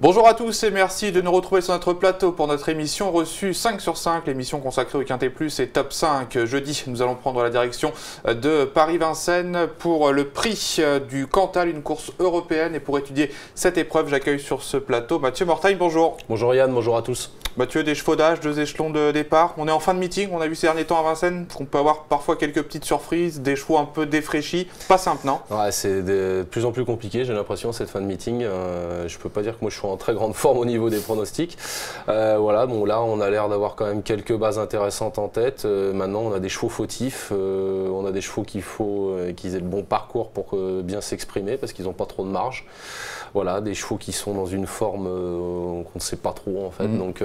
Bonjour à tous et merci de nous retrouver sur notre plateau pour notre émission reçue 5 sur 5, l'émission consacrée au Quintet Plus et Top 5. Jeudi, nous allons prendre la direction de Paris-Vincennes pour le prix du Cantal, une course européenne. Et pour étudier cette épreuve, j'accueille sur ce plateau Mathieu Mortagne, bonjour. Bonjour Yann, bonjour à tous. Mathieu, des chevaux d'âge, 2 échelons de départ. On est en fin de meeting, on a vu ces derniers temps à Vincennes qu'on peut avoir parfois quelques petites surprises, des chevaux un peu défraîchis. Pas simple, non? Ouais, c'est de plus en plus compliqué, j'ai l'impression, cette fin de meeting. Je peux pas dire que moi je suis en très grande forme au niveau des pronostics. Voilà, bon là on a l'air d'avoir quand même quelques bases intéressantes en tête. Maintenant on a des chevaux fautifs, on a des chevaux qu'il faut qu'ils aient le bon parcours pour bien s'exprimer parce qu'ils n'ont pas trop de marge. Voilà, des chevaux qui sont dans une forme qu'on ne sait pas trop en fait. Donc,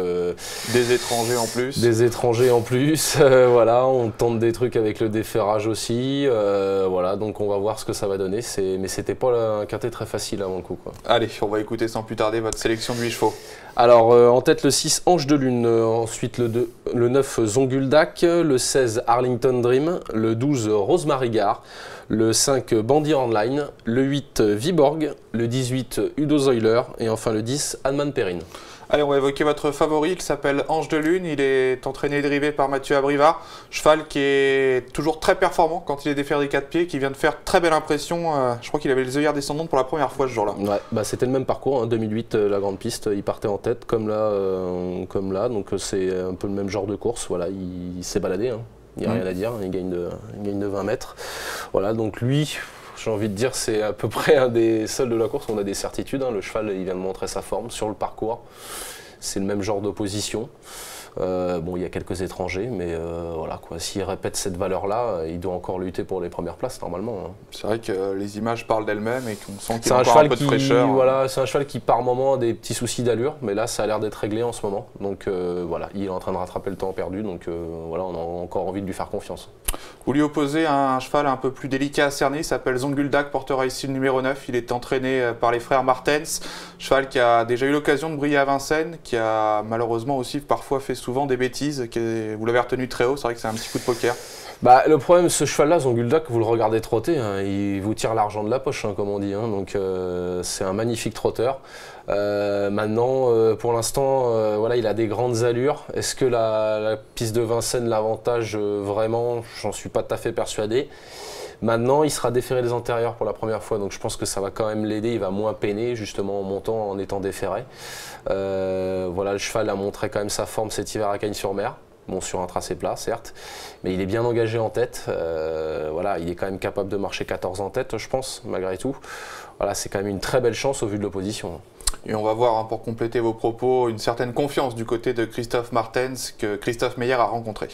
des étrangers en plus. Des étrangers en plus, voilà, on tente des trucs avec le déferrage aussi. Voilà, donc on va voir ce que ça va donner. Mais c'était pas un quintet très facile avant le coup, quoi. Allez, on va écouter sans plus tarder votre sélection de 8 chevaux. Alors en tête le 6 Ange de Lune, ensuite le 9 Zonguldak, le 16 Arlington Dream, le 12 Rosemary Gare, le 5 Bandit Online, le 8 Viborg, le 18 Udo Zoiler et enfin le 10 Hanman Perrine. Allez, on va évoquer votre favori, il s'appelle Ange de Lune, il est entraîné et dérivé par Mathieu Abrivard, cheval qui est toujours très performant quand il est déféré des 4 pieds, qui vient de faire très belle impression, je crois qu'il avait les œillères descendantes pour la première fois ce jour-là. Ouais, bah c'était le même parcours, hein, 2008 la grande piste, il partait en tête comme là, donc c'est un peu le même genre de course, voilà, il s'est baladé, hein. Il n'y a rien à dire, il gagne de 20 mètres, voilà, donc lui... J'ai envie de dire c'est à peu près un des seuls de la course où on a des certitudes. Hein. Le cheval il vient de montrer sa forme sur le parcours. C'est le même genre d'opposition. Bon, il y a quelques étrangers, mais voilà quoi. S'il répète cette valeur-là, il doit encore lutter pour les premières places normalement. Hein. C'est vrai que les images parlent d'elles-mêmes et qu'on sent qu'il y a a encore un peu de fraîcheur. Voilà, c'est un cheval qui par moment a des petits soucis d'allure, mais là ça a l'air d'être réglé en ce moment. Donc voilà, il est en train de rattraper le temps perdu, donc voilà, on a encore envie de lui faire confiance. Vous lui opposez un cheval un peu plus délicat à cerner, il s'appelle Zonguldak, porteur ici le numéro 9. Il est entraîné par les frères Martens, cheval qui a déjà eu l'occasion de briller à Vincennes, qui a malheureusement aussi parfois fait souvent des bêtises. Vous l'avez retenu très haut, c'est vrai que c'est un petit coup de poker. Bah, le problème, ce cheval-là, Zonguldak, vous le regardez trotter, hein, il vous tire l'argent de la poche, hein, comme on dit. Hein, donc c'est un magnifique trotteur. Maintenant, pour l'instant, voilà, il a des grandes allures. Est-ce que la piste de Vincennes l'avantage vraiment? J'en suis pas tout à fait persuadé. Maintenant, il sera déféré des antérieurs pour la première fois, donc je pense que ça va quand même l'aider. Il va moins peiner, justement, en montant, en étant déféré. Voilà, le cheval a montré quand même sa forme cet hiver à Cagnes-sur-Mer. Bon, sur un tracé plat, certes, mais il est bien engagé en tête. Voilà, il est quand même capable de marcher 14 en tête, je pense, malgré tout. Voilà, c'est quand même une très belle chance au vu de l'opposition. Et on va voir, hein, pour compléter vos propos, une certaine confiance du côté de Christophe Martens que Christophe Meyer a rencontré.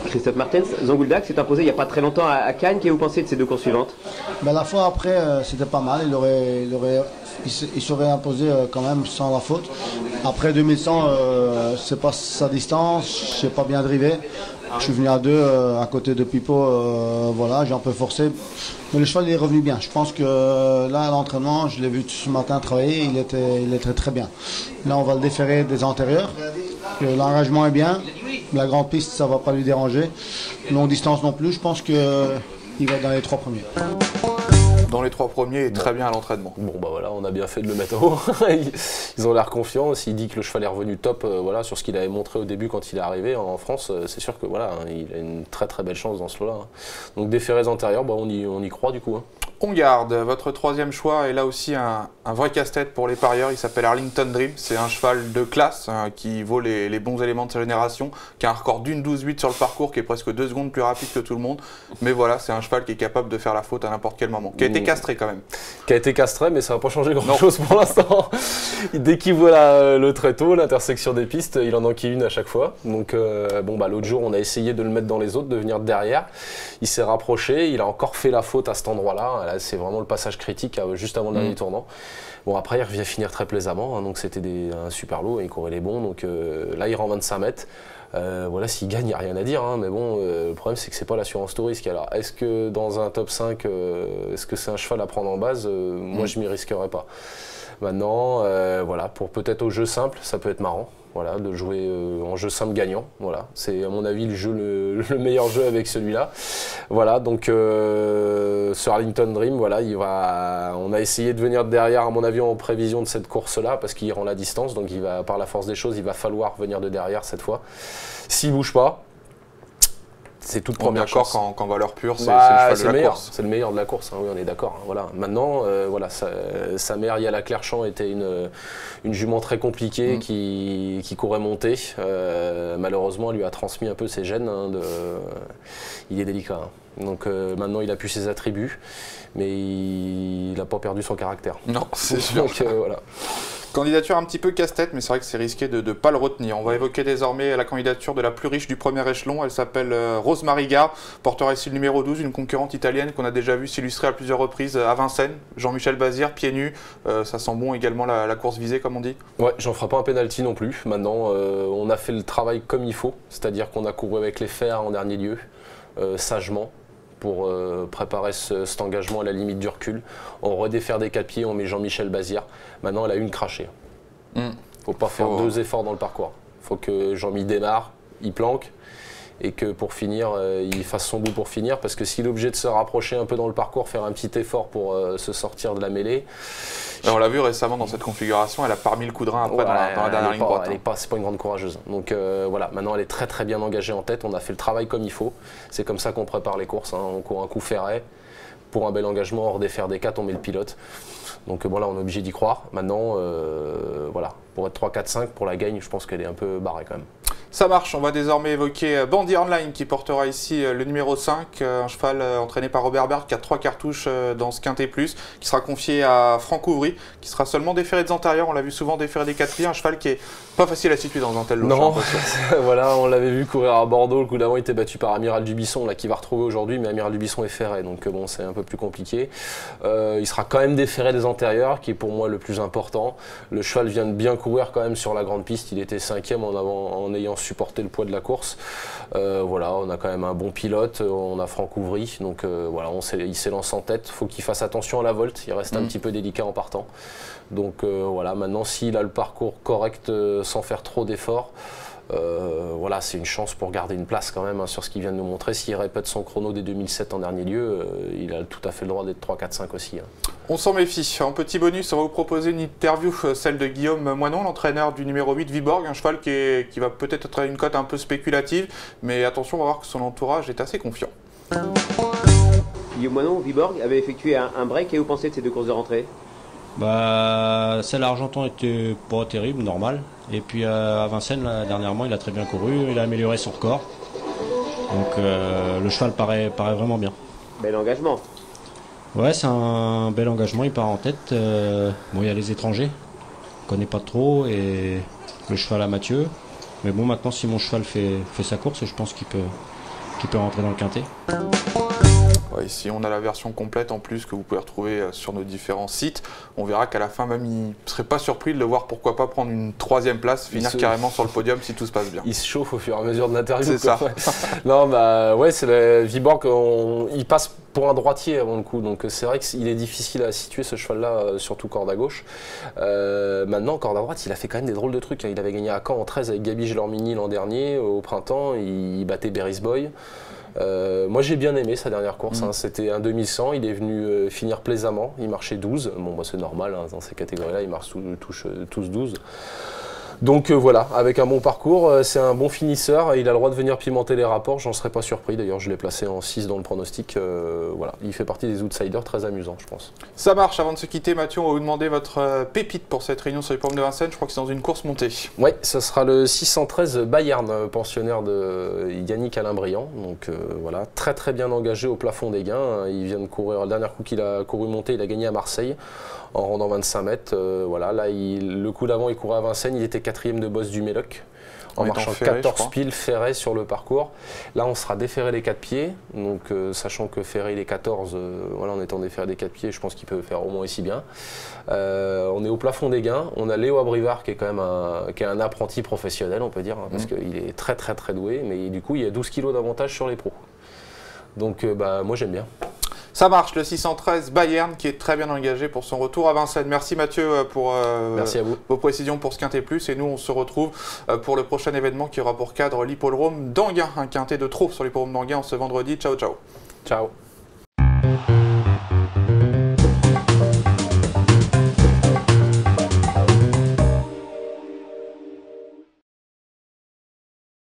Christophe Martens, Zonguldak s'est imposé il n'y a pas très longtemps à Cannes. Qu'est-ce que vous pensez de ces deux courses suivantes? Ben, la fois après, c'était pas mal. Il serait imposé quand même sans la faute. Après 2100, c'est pas sa distance, j'ai pas bien drivé. Je suis venu à 2 à côté de Pipo, voilà, j'ai un peu forcé. Mais le cheval il est revenu bien. Je pense que là à l'entraînement, je l'ai vu ce matin travailler, il était très bien. Là on va le déférer des antérieurs. L'engagement est bien, la grande piste ça va pas lui déranger. Longue distance non plus, je pense qu'il va dans les 3 premiers. Dans les 3 premiers et très bien à l'entraînement. Bon bah voilà, on a bien fait de le mettre en haut. Ils ont l'air confiants. S'il dit que le cheval est revenu top, voilà, sur ce qu'il avait montré au début quand il est arrivé en France, c'est sûr que voilà, il a une très très belle chance dans ce lot-là. Donc déférés antérieurs, bah, on y croit du coup. Hein. On garde votre 3e choix et là aussi un vrai casse-tête pour les parieurs. Il s'appelle Arlington Dream. C'est un cheval de classe qui vaut les bons éléments de sa génération, qui a un record d'une 12-8 sur le parcours, qui est presque 2 secondes plus rapide que tout le monde. Mais voilà, c'est un cheval qui est capable de faire la faute à n'importe quel moment. Qui a été castré quand même. Qui a été castré, mais ça n'a pas changé grand-chose pour l'instant. Dès qu'il voit le tréteau, l'intersection des pistes, il en enquille une à chaque fois. Donc bon, bah, l'autre jour, on a essayé de le mettre dans les autres, de venir derrière. Il s'est rapproché, il a encore fait la faute à cet endroit-là. Là, c'est vraiment le passage critique juste avant le dernier tournant. Bon, après, il revient finir très plaisamment, hein, donc c'était un super lot, il courait les bons. Donc là, il rend 25 mètres. Voilà, s'il gagne, il n'y a rien à dire, hein, mais bon, le problème c'est que c'est pas l'assurance tout risque. Alors, est-ce que dans un top 5, est-ce que c'est un cheval à prendre en base? Moi, je m'y risquerais pas. Maintenant, voilà, pour peut-être au jeu simple, ça peut être marrant. Voilà, de jouer en jeu simple gagnant. Voilà, c'est à mon avis le meilleur jeu avec celui-là. Voilà, donc sur Arlington Dream, voilà, on a essayé de venir derrière, à mon avis, en prévision de cette course-là, parce qu'il rend la distance, donc par la force des choses, il va falloir venir de derrière cette fois. S'il ne bouge pas, c'est toute première chance. Quand valeur pure, c'est le cheval de la course. C'est le meilleur de la course, hein, oui, on est d'accord. Hein, voilà. Maintenant, voilà, sa mère, Yala Clairchamp, était une jument très compliquée qui courait monter. Malheureusement, elle lui a transmis un peu ses gènes. Hein, il est délicat. Hein. Donc maintenant, il a pu ses attributs, mais il n'a pas perdu son caractère. Non, c'est sûr. Donc voilà. Candidature un petit peu casse-tête, mais c'est vrai que c'est risqué de ne pas le retenir. On va évoquer désormais la candidature de la plus riche du premier échelon. Elle s'appelle Rose Mariga, portera ici le numéro 12, une concurrente italienne qu'on a déjà vue s'illustrer à plusieurs reprises à Vincennes. Jean-Michel Bazir, pieds nus, ça sent bon également la course visée, comme on dit. Ouais, j'en ferai pas un penalty non plus. Maintenant, on a fait le travail comme il faut, c'est-à-dire qu'on a couru avec les fers en dernier lieu, sagement, pour préparer cet engagement à la limite du recul. On redéfaire des 4 pieds, on met Jean-Michel Bazir. Maintenant, elle a une crachée. Faut pas faire 2 efforts dans le parcours. Faut que Jean-Mi démarre, il planque, et que pour finir, il fasse son bout pour finir, parce que s'il est obligé de se rapprocher un peu dans le parcours, faire un petit effort pour se sortir de la mêlée. On l'a vu récemment dans cette configuration, elle a pas remis le coup de rein après dans la dernière ligne droite. C'est pas une grande courageuse. Donc voilà, maintenant elle est très très bien engagée en tête, on a fait le travail comme il faut. C'est comme ça qu'on prépare les courses, hein. On court un coup ferret. Pour un bel engagement, hors des fers des 4, on met le pilote. Donc bon, là, on est obligé d'y croire. Maintenant, voilà, pour être 3, 4, 5, pour la gagne, je pense qu'elle est un peu barrée quand même. Ça marche, on va désormais évoquer Bandit Online qui portera ici le numéro 5, un cheval entraîné par Robert Berg qui a 3 cartouches dans ce Quintet Plus, qui sera confié à Franck Ouvry, qui sera seulement déféré des antérieurs, on l'a vu souvent déféré des 4 pieds, un cheval qui est pas facile à situer dans un tel lot. Non, voilà, on l'avait vu courir à Bordeaux, le coup d'avant il était battu par Amiral Dubisson, là qui va retrouver aujourd'hui, mais Amiral Dubisson est ferré, donc bon, c'est un peu plus compliqué. Il sera quand même déféré des antérieurs, qui est pour moi le plus important. Le cheval vient de bien courir quand même sur la grande piste, il était 5e en ayant supporter le poids de la course. Voilà, on a quand même un bon pilote, on a Franck Ouvry, donc voilà, il s'élance en tête. Il faut qu'il fasse attention à la volte, il reste un petit peu délicat en partant. Donc voilà, maintenant s'il a le parcours correct sans faire trop d'efforts, voilà, c'est une chance pour garder une place quand même, hein, sur ce qu'il vient de nous montrer. S'il répète son chrono des 2007 en dernier lieu, il a tout à fait le droit d'être 3, 4, 5 aussi. Hein. On s'en méfie. En petit bonus, on va vous proposer une interview, celle de Guillaume Moinon, l'entraîneur du numéro 8, Viborg, un cheval qui va peut-être être une cote un peu spéculative, mais attention, on va voir que son entourage est assez confiant. Guillaume Moinon, Viborg, avait effectué un break, et vous pensez de ces 2 courses de rentrée? Celle à Argenton était pas terrible, normal. Et puis à Vincennes, là, dernièrement, il a très bien couru, il a amélioré son record. Donc le cheval paraît vraiment bien. Bel engagement. Ouais, c'est un bel engagement, il part en tête. Bon, il y a les étrangers, on connaît pas trop, et le cheval à Mathieu. Mais bon, maintenant, si mon cheval fait sa course, je pense qu'il peut rentrer dans le quintet. Ouais, ici, on a la version complète en plus que vous pouvez retrouver sur nos différents sites. On verra qu'à la fin, même, il ne serait pas surpris de le voir, pourquoi pas, prendre une 3e place, finir carrément sur le podium si tout se passe bien. Il se chauffe au fur et à mesure de l'interview. C'est ça. Non, bah ouais, c'est le Viborg, il passe pour un droitier avant le coup, donc c'est vrai qu'il est difficile à situer ce cheval-là, surtout corde à gauche. Maintenant, corde à droite, il a fait quand même des drôles de trucs. Il avait gagné à Caen en 13 avec Gabi Gelormini l'an dernier, au printemps, il battait Berry's Boy. Moi j'ai bien aimé sa dernière course, hein. C'était un 2100, il est venu finir plaisamment, il marchait 12, bon bah, c'est normal, hein, dans ces catégories-là, il marche tous 12. Donc voilà, avec un bon parcours, c'est un bon finisseur, et il a le droit de venir pimenter les rapports, j'en serais pas surpris, d'ailleurs je l'ai placé en 6 dans le pronostic, voilà, il fait partie des outsiders très amusants je pense. Ça marche, avant de se quitter Mathieu, on va vous demander votre pépite pour cette réunion sur les pommes de Vincennes, je crois que c'est dans une course montée. Oui, ce sera le 613 Bayern, pensionnaire de Yannick Alain-Briand, donc voilà, très très bien engagé au plafond des gains, il vient de courir, le dernier coup qu'il a couru monté, il a gagné à Marseille en rendant 25 mètres, voilà, là le coup d'avant il courait à Vincennes, il était 4e de boss du Méloc, en marchant ferré, 14 piles ferré sur le parcours. Là on sera déféré les 4 pieds, donc sachant que ferré il est 14, voilà, en étant déféré des 4 pieds, je pense qu'il peut faire au moins aussi bien. On est au plafond des gains, on a Léo Abrivard qui est quand même un apprenti professionnel on peut dire, hein, parce qu'il est très très très doué, mais du coup il y a 12 kg d'avantage sur les pros. Donc bah, moi j'aime bien. Ça marche, le 613 Bayern qui est très bien engagé pour son retour à Vincennes. Merci Mathieu pour Merci à vous. vos précisions pour ce Quintet Plus. Et nous, on se retrouve pour le prochain événement qui aura pour cadre l'hippodrome d'Anguin. Un Quintet de trop sur l'hippodrome d'Anguin ce vendredi. Ciao, ciao. Ciao.